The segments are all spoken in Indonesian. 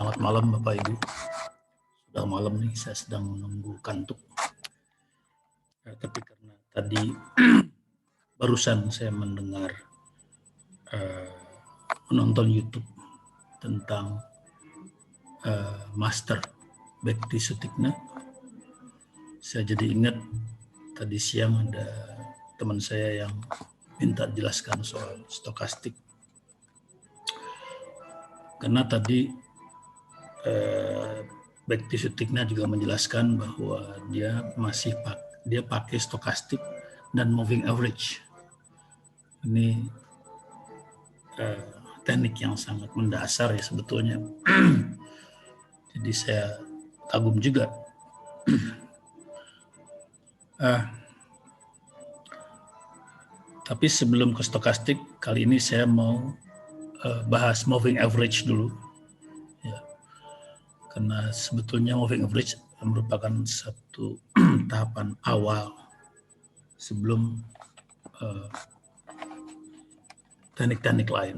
Selamat malam Bapak Ibu. Sudah malam nih, saya sedang menunggu kantuk. Tapi karena tadi barusan saya mendengar menonton YouTube tentang Master Bekti Sutikna, saya jadi ingat tadi siang ada teman saya yang minta jelaskan soal stokastik. Karena tadi Bekti Sutikna juga menjelaskan bahwa dia pakai stokastik dan moving average. Ini teknik yang sangat mendasar ya sebetulnya. Jadi saya kagum juga. Tapi sebelum ke stokastik, kali ini saya mau bahas moving average dulu. Ya. Karena sebetulnya moving average merupakan satu tahapan awal sebelum teknik-teknik lain.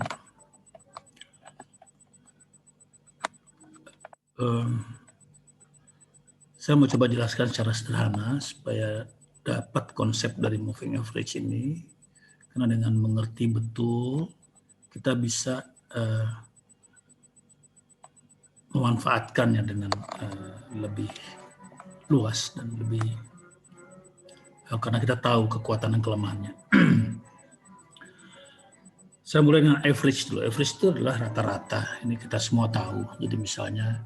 Saya mau coba jelaskan secara sederhana supaya dapat konsep dari moving average ini. Karena dengan mengerti betul, kita bisa memanfaatkannya dengan lebih luas dan lebih karena kita tahu kekuatan dan kelemahannya. Saya mulai dengan average dulu. Average itu adalah rata-rata. Ini kita semua tahu. Jadi misalnya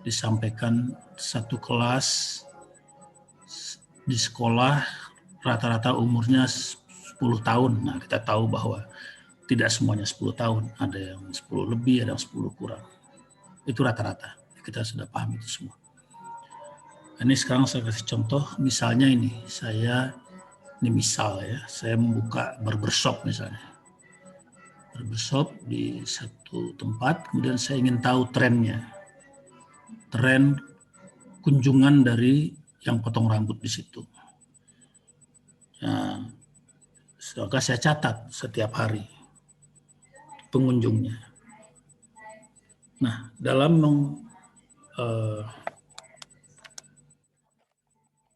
disampaikan satu kelas di sekolah rata-rata umurnya 10 tahun. Nah, kita tahu bahwa tidak semuanya 10 tahun. Ada yang 10 lebih, ada yang 10 kurang. Itu rata-rata. Kita sudah paham itu semua. Ini sekarang saya kasih contoh, misalnya ini misal ya, saya membuka barbershop misalnya. Barbershop di satu tempat, kemudian saya ingin tahu trennya. Tren kunjungan dari yang potong rambut di situ. Nah, maka saya catat setiap hari pengunjungnya. Nah, dalam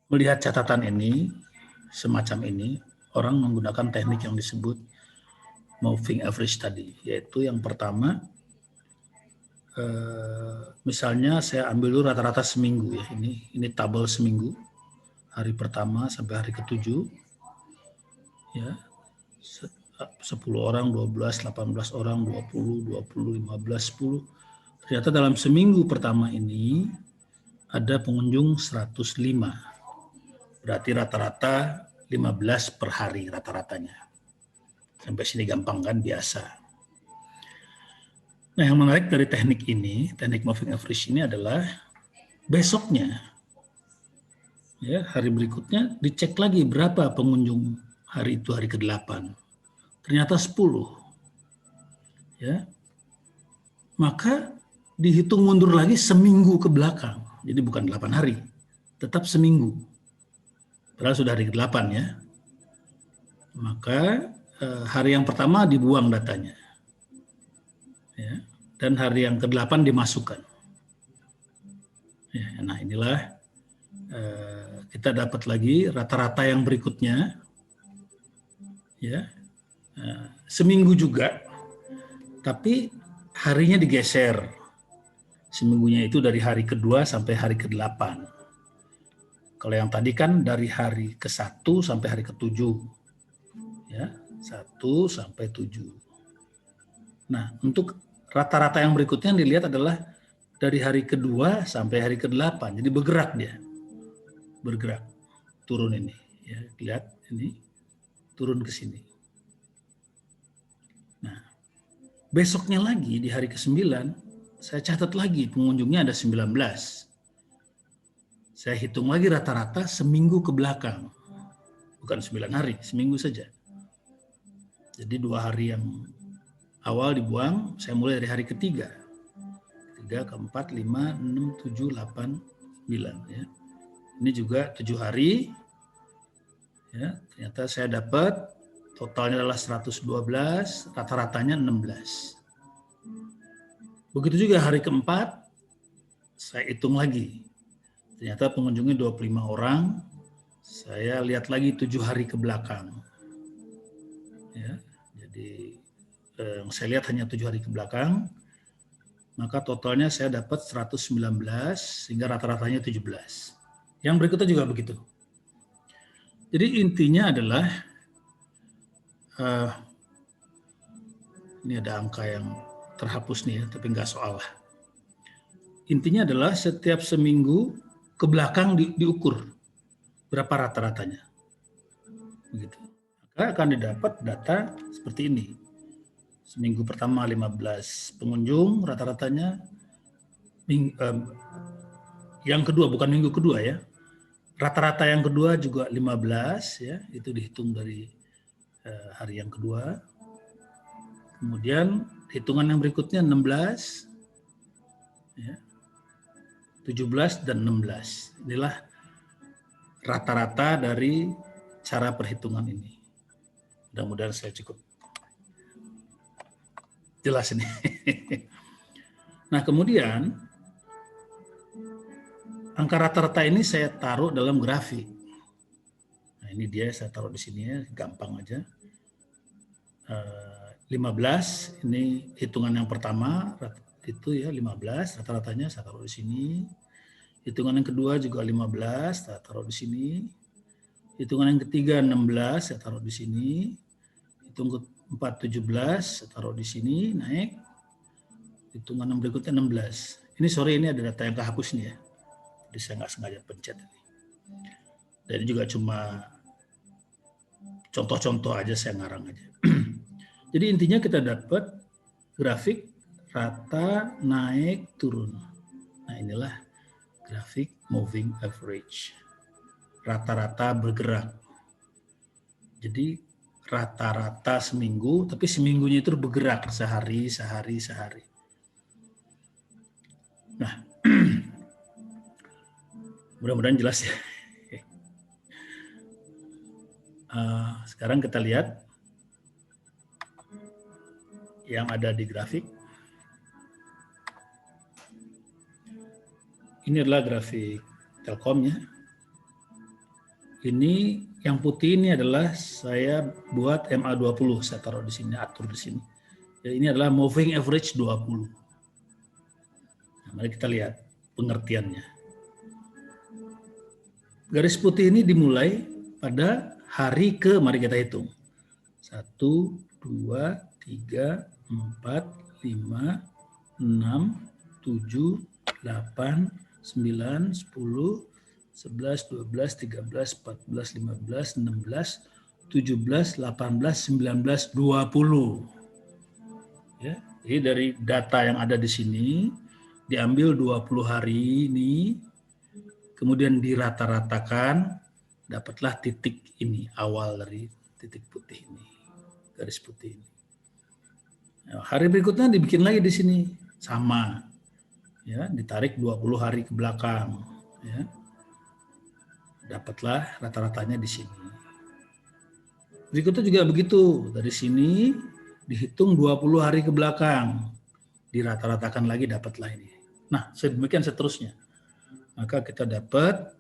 melihat catatan ini, semacam ini, orang menggunakan teknik yang disebut moving average tadi, yaitu yang pertama, misalnya saya ambil dulu rata-rata seminggu ya, ini tabel seminggu, hari pertama sampai hari ke-7, ya, 10 orang, 12, 18 orang, 20, 15, 10. Ternyata dalam seminggu pertama ini ada pengunjung 105. Berarti rata-rata 15 per hari rata-ratanya. Sampai sini gampang kan, biasa. Nah, yang menarik dari teknik ini, teknik moving average ini adalah besoknya, ya, hari berikutnya dicek lagi berapa pengunjung hari itu, hari ke-8. Ternyata 10. Ya. Maka dihitung mundur lagi seminggu ke belakang. Jadi bukan 8 hari, tetap seminggu. Padahal sudah hari ke-8 ya. Maka hari yang pertama dibuang datanya. Ya, dan hari yang ke-8 dimasukkan. Ya, nah inilah kita dapat lagi rata-rata yang berikutnya. Ya, seminggu juga, tapi harinya digeser. Seminggunya itu dari hari ke-2 sampai hari ke-8. Kalau yang tadi kan dari hari ke-1 sampai hari ke-7. Ya, 1 sampai 7. Nah, untuk rata-rata yang berikutnya yang dilihat adalah dari hari ke-2 sampai hari ke-8. Jadi bergerak dia. Bergerak. Turun ini. Ya, lihat ini. Turun ke sini. Nah, besoknya lagi di hari ke-9, saya catat lagi pengunjungnya ada 19. Saya hitung lagi rata-rata seminggu ke belakang. Bukan 9 hari, seminggu saja. Jadi 2 hari yang awal dibuang, saya mulai dari hari ke-3. 3, ke-4, 5, 6, 7, 8, 9. Ya. Ini juga 7 hari. Ya, ternyata saya dapat totalnya adalah 112, rata-ratanya 16. Begitu juga hari ke-4, saya hitung lagi. Ternyata pengunjungnya 25 orang. Saya lihat lagi 7 hari ke belakang. Ya, jadi saya lihat hanya 7 hari ke belakang, maka totalnya saya dapat 119 sehingga rata-ratanya 17. Yang berikutnya juga begitu. Jadi intinya adalah ini ada angka yang terhapus nih ya, tapi nggak soal lah. Intinya adalah setiap seminggu ke belakang diukur berapa rata-ratanya. Begitu. Maka akan didapat data seperti ini. Seminggu pertama 15 pengunjung rata-ratanya, yang kedua bukan minggu kedua ya. Rata-rata yang kedua juga 15 ya, itu dihitung dari hari yang kedua. Kemudian hitungan yang berikutnya 16 ya. 17 dan 16. Inilah rata-rata dari cara perhitungan ini. Mudah-mudahan saya cukup jelas ini. Nah, kemudian angka rata-rata ini saya taruh dalam grafik. Nah, ini dia saya taruh di sini ya, gampang aja. 15 ini hitungan yang pertama itu ya 15 rata-ratanya saya taruh di sini. Hitungan yang kedua juga 15 saya taruh di sini. Hitungan yang ketiga 16 saya taruh di sini. Hitung keempat 17 saya taruh di sini naik. Hitungan yang berikutnya 16. Ini sorry ini ada data yang kehapus nih ya. Jadi saya nggak sengaja pencet ini. Dan ini juga cuma contoh-contoh aja saya ngarang aja. Jadi intinya kita dapat grafik rata naik turun. Nah inilah grafik moving average. Rata-rata bergerak. Jadi rata-rata seminggu, tapi seminggunya itu bergerak sehari. Nah, mudah-mudahan jelas ya. Sekarang kita lihat yang ada di grafik. Ini adalah grafik Telkomnya. Ini yang putih ini adalah saya buat MA20, saya taruh di sini, atur di sini. Jadi ini adalah moving average 20. Nah, mari kita lihat pengertiannya. Garis putih ini dimulai pada hari ke, mari kita hitung. 1, 2, 3, 4, 5, 6, 7, 8, 9, 10, 11, 12, 13, 14, 15, 16, 17, 18, 19, 20. Ya, jadi dari data yang ada di sini, diambil 20 hari ini, kemudian dirata-ratakan, dapatlah titik ini, awal dari titik putih ini, garis putih ini. Nah, hari berikutnya dibikin lagi di sini, sama. Ya, ditarik 20 hari ke belakang. Ya. Dapatlah rata-ratanya di sini. Berikutnya juga begitu, dari sini dihitung 20 hari ke belakang. Dirata-ratakan lagi, dapatlah ini. Nah, sedemikian seterusnya. Maka kita dapat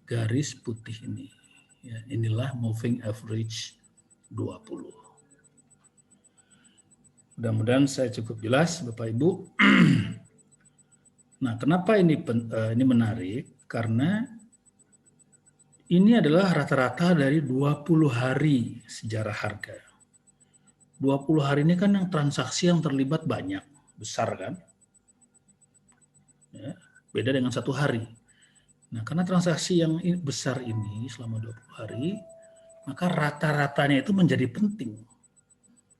garis putih ini. Ya, inilah moving average 20. Mudah-mudahan saya cukup jelas, Bapak Ibu. Nah, kenapa ini menarik? Karena ini adalah rata-rata dari 20 hari sejarah harga. 20 hari ini kan yang transaksi yang terlibat banyak, besar kan? Ya, beda dengan 1 hari. Nah, karena transaksi yang besar ini selama 20 hari, maka rata-ratanya itu menjadi penting.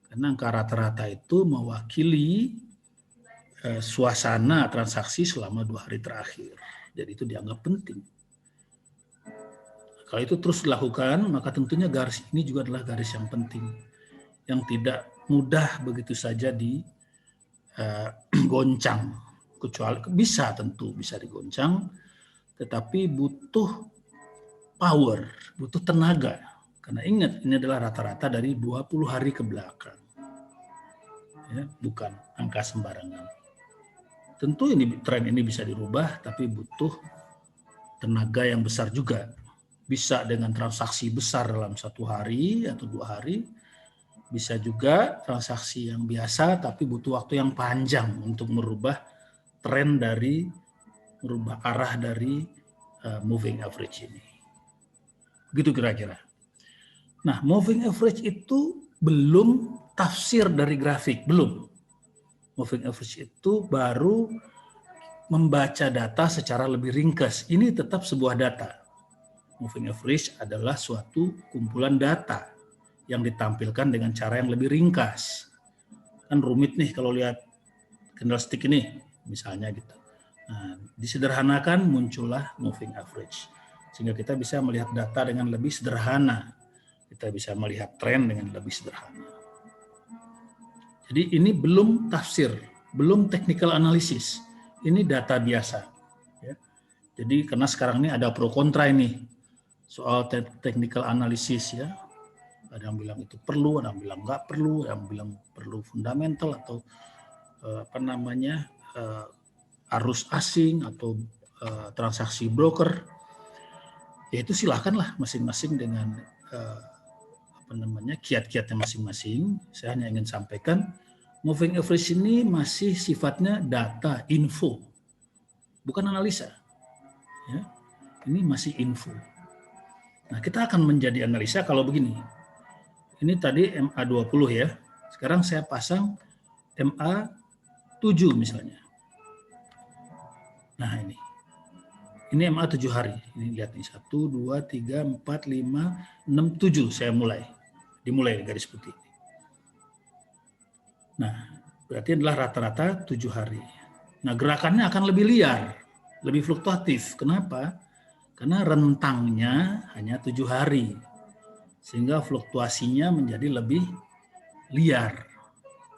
Karena angka rata-rata itu mewakili suasana transaksi selama 2 hari terakhir. Jadi itu dianggap penting. Kalau itu terus dilakukan, maka tentunya garis ini juga adalah garis yang penting. Yang tidak mudah begitu saja digoncang. Kecuali bisa tentu, bisa digoncang, tetapi butuh power, butuh tenaga. Karena ingat, ini adalah rata-rata dari 20 hari ke belakang. Ya, bukan angka sembarangan. tentu ini tren ini bisa dirubah, tapi butuh tenaga yang besar juga. Bisa dengan transaksi besar dalam 1 hari atau 2 hari, bisa juga transaksi yang biasa tapi butuh waktu yang panjang untuk merubah tren dari, merubah arah dari moving average ini. Begitu kira-kira. Nah, moving average itu belum tafsir dari grafik, belum. Moving average itu baru membaca data secara lebih ringkas. Ini tetap sebuah data. Moving average adalah suatu kumpulan data yang ditampilkan dengan cara yang lebih ringkas. Kan rumit nih kalau lihat candlestick ini, misalnya gitu. Nah, disederhanakan muncullah moving average. Sehingga kita bisa melihat data dengan lebih sederhana. Kita bisa melihat tren dengan lebih sederhana. Jadi ini belum tafsir, belum technical analysis. Ini data biasa. Ya. Jadi karena sekarang ini ada pro kontra ini soal technical analysis ya. Ada yang bilang itu perlu, ada yang bilang nggak perlu, ada yang bilang perlu fundamental atau arus asing atau transaksi broker. Ya itu silakanlah masing-masing dengan kiat-kiatnya masing-masing. Saya hanya ingin sampaikan moving average ini masih sifatnya data, info, bukan analisa. Ya, ini masih info. Nah, kita akan menjadi analisa kalau begini. Ini tadi MA20 ya. Sekarang saya pasang MA7 misalnya. Nah, ini MA 7 hari. Ini lihat nih 1, 2, 3, 4, 5, 6, 7 saya mulai. Dimulai garis putih. Nah, berarti adalah rata-rata 7 hari. Nah, gerakannya akan lebih liar, lebih fluktuatif. Kenapa? Karena rentangnya hanya 7 hari. Sehingga fluktuasinya menjadi lebih liar.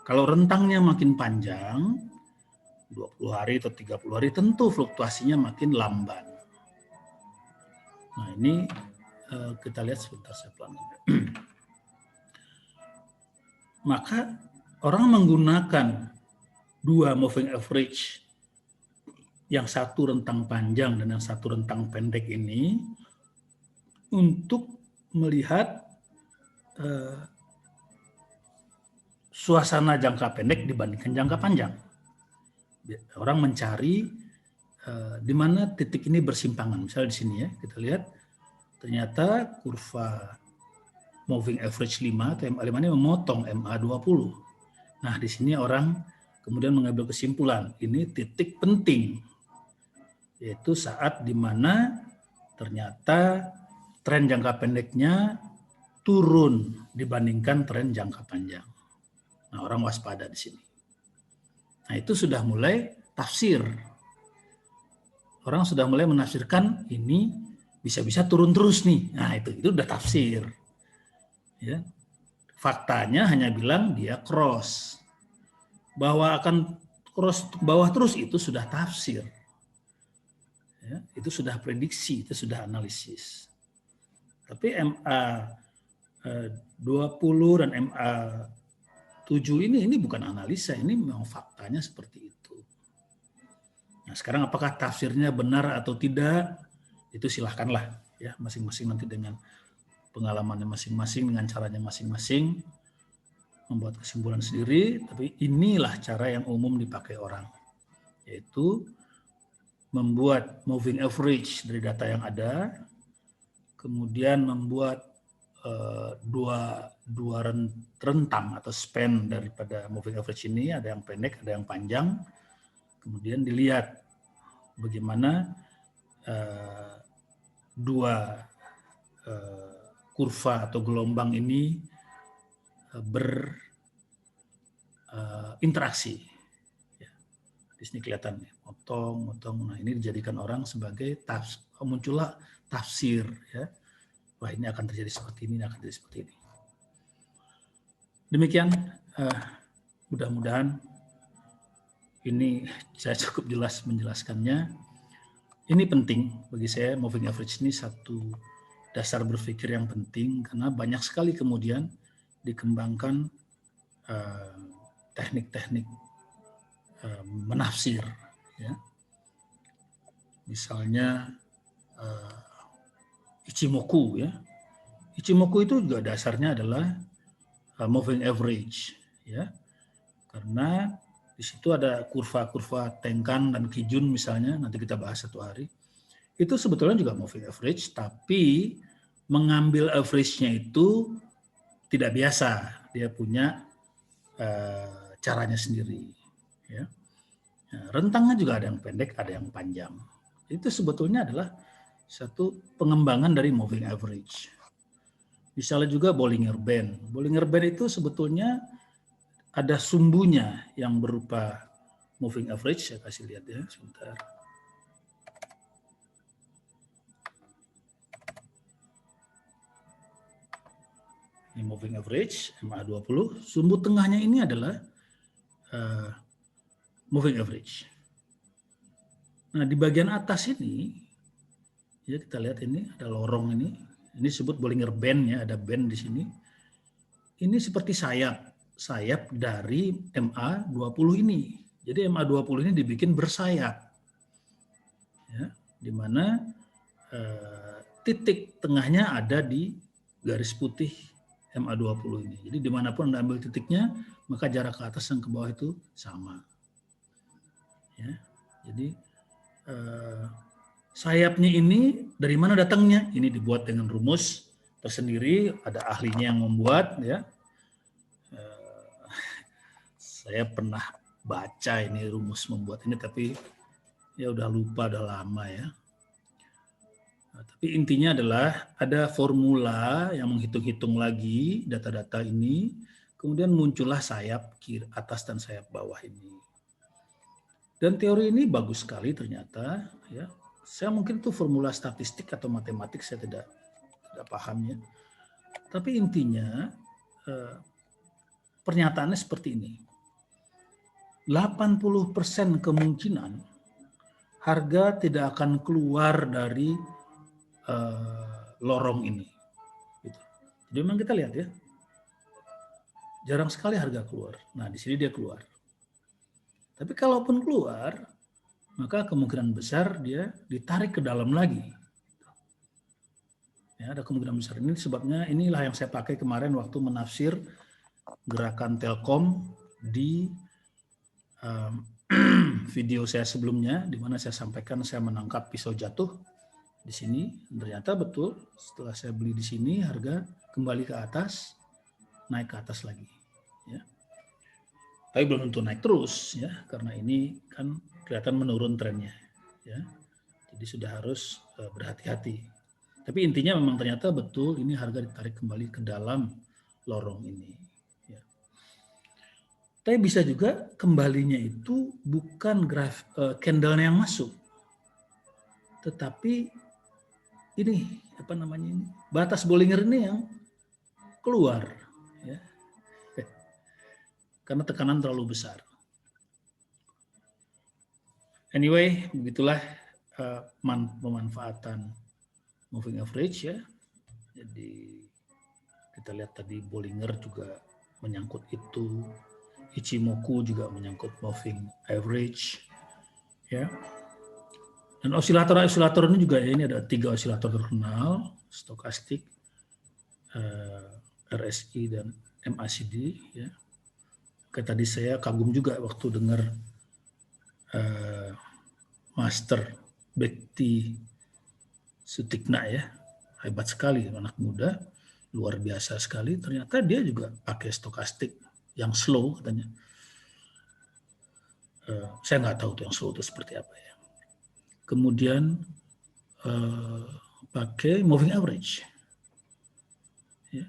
Kalau rentangnya makin panjang, 20 hari atau 30 hari, tentu fluktuasinya makin lamban. Nah, ini kita lihat sebentar saya pelan. Maka orang menggunakan 2 moving average, yang satu rentang panjang dan yang satu rentang pendek ini untuk melihat suasana jangka pendek dibandingkan jangka panjang. Orang mencari di mana titik ini bersimpangan. Misalnya di sini ya, kita lihat ternyata kurva moving average 5 atau MA5 ini memotong MA20. Nah, di sini orang kemudian mengambil kesimpulan, ini titik penting, yaitu saat di mana ternyata tren jangka pendeknya turun dibandingkan tren jangka panjang. Nah, orang waspada di sini. Nah, itu sudah mulai tafsir. Orang sudah mulai menafsirkan ini bisa-bisa turun terus nih. Nah, itu udah tafsir. Ya. Faktanya hanya bilang dia cross. Bahwa akan cross ke bawah terus itu sudah tafsir. Ya, itu sudah prediksi, itu sudah analisis. Tapi MA 20 dan MA 7 ini bukan analisa, ini memang faktanya seperti itu. Nah, sekarang apakah tafsirnya benar atau tidak, itu silahkanlah ya masing-masing nanti dengan pengalamannya masing-masing, dengan caranya masing-masing membuat kesimpulan sendiri. Tapi inilah cara yang umum dipakai orang, yaitu membuat moving average dari data yang ada, kemudian membuat dua rentang atau span daripada moving average ini, ada yang pendek, ada yang panjang. Kemudian dilihat bagaimana dua kurva atau gelombang ini berinteraksi. Ya. Di sini kelihatan motong. Nah, ini dijadikan orang sebagai muncullah tafsir. Ya. Wah, ini akan terjadi seperti ini, akan terjadi seperti ini. Demikian, mudah-mudahan ini saya cukup jelas menjelaskannya. Ini penting bagi saya, moving average ini satu dasar berpikir yang penting karena banyak sekali kemudian dikembangkan teknik-teknik menafsir ya. Misalnya Ichimoku ya. Ichimoku itu juga dasarnya adalah moving average ya. Karena di situ ada kurva-kurva Tenkan dan Kijun misalnya, nanti kita bahas satu hari. Itu sebetulnya juga moving average, tapi mengambil average-nya itu tidak biasa. Dia punya caranya sendiri ya. Nah, rentangnya juga ada yang pendek, ada yang panjang. Itu sebetulnya adalah satu pengembangan dari moving average. Misalnya juga Bollinger Band. Bollinger Band itu sebetulnya ada sumbunya yang berupa moving average. Saya kasih lihat ya, sebentar. Ini moving average, MA20. Sumbu tengahnya ini adalah moving average. Nah, di bagian atas ini, ya kita lihat ini ada lorong ini. Ini disebut Bollinger Band ya, ada band di sini. Ini seperti sayap dari MA20 ini. Jadi MA20 ini dibikin bersayap. Ya, di mana titik tengahnya ada di garis putih MA20 ini. Jadi dimanapun Anda ambil titiknya, maka jarak ke atas dan ke bawah itu sama. Ya, jadi sayapnya ini dari mana datangnya? Ini dibuat dengan rumus tersendiri, ada ahlinya yang membuat. Ya, saya pernah baca ini rumus membuat ini, tapi ya udah lupa, udah lama ya. Nah, tapi intinya adalah ada formula yang menghitung-hitung lagi data-data ini, kemudian muncullah sayap kiri atas dan sayap bawah ini. Dan teori ini bagus sekali ternyata. Ya, saya mungkin itu formula statistik atau matematik, saya tidak pahamnya. Tapi intinya pernyataannya seperti ini. 80% kemungkinan harga tidak akan keluar dari lorong ini. Gitu. Jadi memang kita lihat ya, jarang sekali harga keluar. Nah, di sini dia keluar. Tapi kalaupun keluar, maka kemungkinan besar dia ditarik ke dalam lagi. Ya, ada kemungkinan besar. Ini sebabnya inilah yang saya pakai kemarin waktu menafsir gerakan Telkom di video saya sebelumnya, di mana saya sampaikan saya menangkap pisau jatuh di sini. Ternyata betul, setelah saya beli di sini harga kembali ke atas, naik ke atas lagi. Ya. Tapi belum tentu naik terus ya, karena ini kan kelihatan menurun trennya. Ya. Jadi sudah harus berhati-hati. Tapi intinya memang ternyata betul ini harga ditarik kembali ke dalam lorong ini. Ya. Tapi bisa juga kembalinya itu bukan candle-nya yang masuk, tetapi ini apa namanya ini batas Bollinger ini yang keluar. Ya. Karena tekanan terlalu besar. Anyway, begitulah pemanfaatan moving average ya. Jadi kita lihat tadi Bollinger juga menyangkut itu, Ichimoku juga menyangkut moving average ya. Dan osilator ini juga ya, ini ada 3 osilator terkenal, stokastik, RSI dan MACD ya. Kayak tadi saya kagum juga waktu dengar Master Bekti Sutikna ya, hebat sekali, anak muda, luar biasa sekali. Ternyata dia juga pakai stokastik yang slow katanya. Saya nggak tahu tuh yang slow itu seperti apa ya. Kemudian pakai moving average. Ya.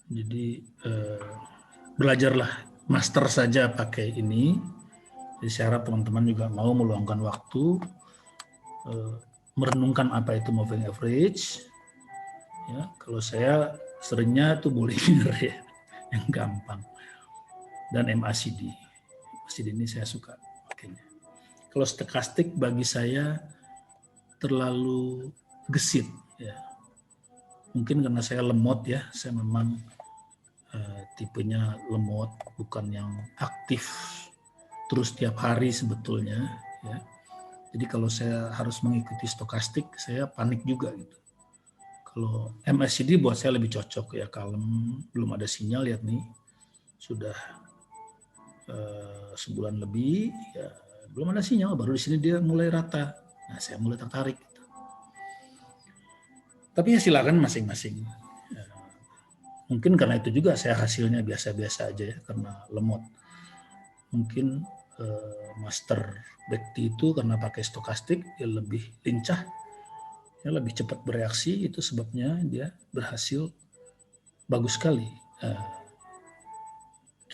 Jadi belajarlah, master saja pakai ini. Jadi saya harap teman-teman juga mau meluangkan waktu merenungkan apa itu moving average. Ya, kalau saya seringnya tuh Bollinger ya, yang gampang. Dan MACD. MACD ini saya suka pakainya. Kalau stokastik bagi saya terlalu gesit ya. Mungkin karena saya lemot ya, saya memang tipenya lemot, bukan yang aktif terus tiap hari sebetulnya, ya. Jadi kalau saya harus mengikuti stokastik, saya panik juga gitu. Kalau MACD buat saya lebih cocok ya, kalem, belum ada sinyal, lihat nih, sudah sebulan lebih, ya belum ada sinyal, baru di sini dia mulai rata. Nah, saya mulai tertarik. Gitu. Tapi ya silakan masing-masing. Mungkin karena itu juga saya hasilnya biasa-biasa aja ya, karena lemot. Mungkin master Bekti itu karena pakai stokastik, dia lebih lincah, ya lebih cepat bereaksi, itu sebabnya dia berhasil bagus sekali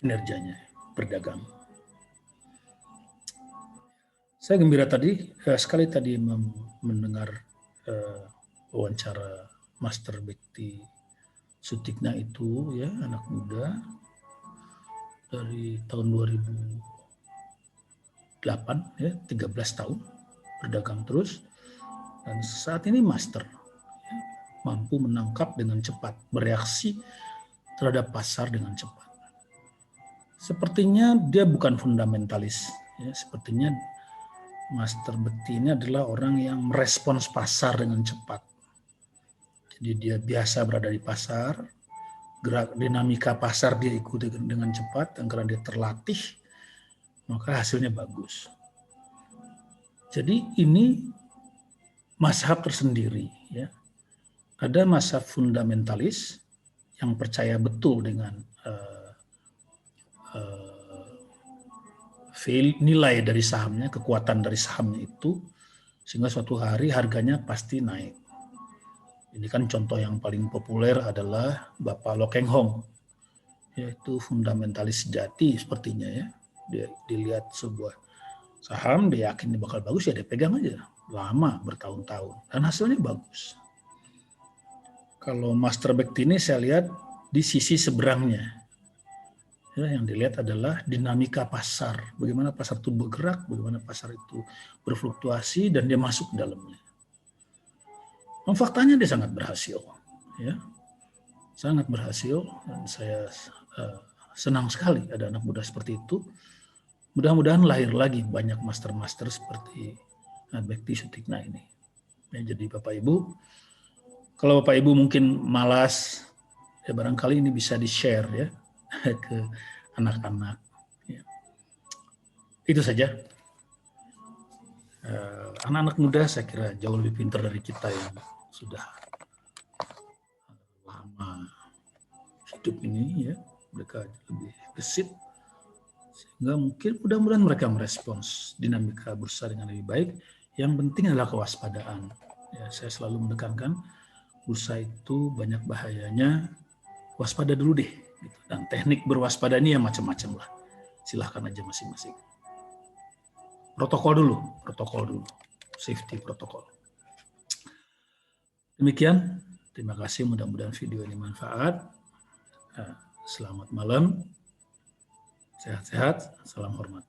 kinerjanya berdagang. Saya gembira sekali tadi mendengar wawancara Master Bekti Sutikna itu, ya, anak muda dari tahun 2008, ya, 13 tahun berdagang terus, dan saat ini master, ya, mampu menangkap dengan cepat, bereaksi terhadap pasar dengan cepat. Sepertinya dia bukan fundamentalis, ya, sepertinya Master Bekti ini adalah orang yang merespons pasar dengan cepat. Jadi dia biasa berada di pasar, gerak dinamika pasar dia ikuti dengan cepat, dan karena dia terlatih, maka hasilnya bagus. Jadi ini mazhab tersendiri, ya. Ada mazhab fundamentalis yang percaya betul dengan nilai dari sahamnya, kekuatan dari sahamnya itu, sehingga suatu hari harganya pasti naik. Ini kan contoh yang paling populer adalah Bapak Lo Keng Hong, yaitu fundamentalis sejati sepertinya, ya. Dia dilihat sebuah saham, dia yakin ini bakal bagus, ya dia pegang aja lama, bertahun-tahun, dan hasilnya bagus. Kalau Master Bekti ini saya lihat di sisi seberangnya. Ya, yang dilihat adalah dinamika pasar, bagaimana pasar itu bergerak, bagaimana pasar itu berfluktuasi, dan dia masuk ke dalamnya. Faktanya dia sangat berhasil, ya, sangat berhasil, dan saya senang sekali ada anak muda seperti itu. Mudah-mudahan lahir lagi banyak master-master seperti Bekti Sutikna ini. Ya, jadi Bapak Ibu, kalau Bapak Ibu mungkin malas, ya barangkali ini bisa di-share, ya, ke anak-anak. Ya. Itu saja. Anak-anak muda saya kira jauh lebih pintar dari kita yang sudah lama hidup ini, ya. Mereka lebih gesit, sehingga mungkin mudah-mudahan mereka merespons dinamika bursa dengan lebih baik. Yang penting adalah kewaspadaan. Ya, saya selalu menekankan bursa itu banyak bahayanya, waspada dulu deh. Gitu. Dan teknik berwaspada ini ya macam-macam lah. Silahkan aja masing-masing. Protokol dulu, safety protokol. Demikian, terima kasih, mudah-mudahan video ini manfaat. Selamat malam, sehat-sehat, salam hormat.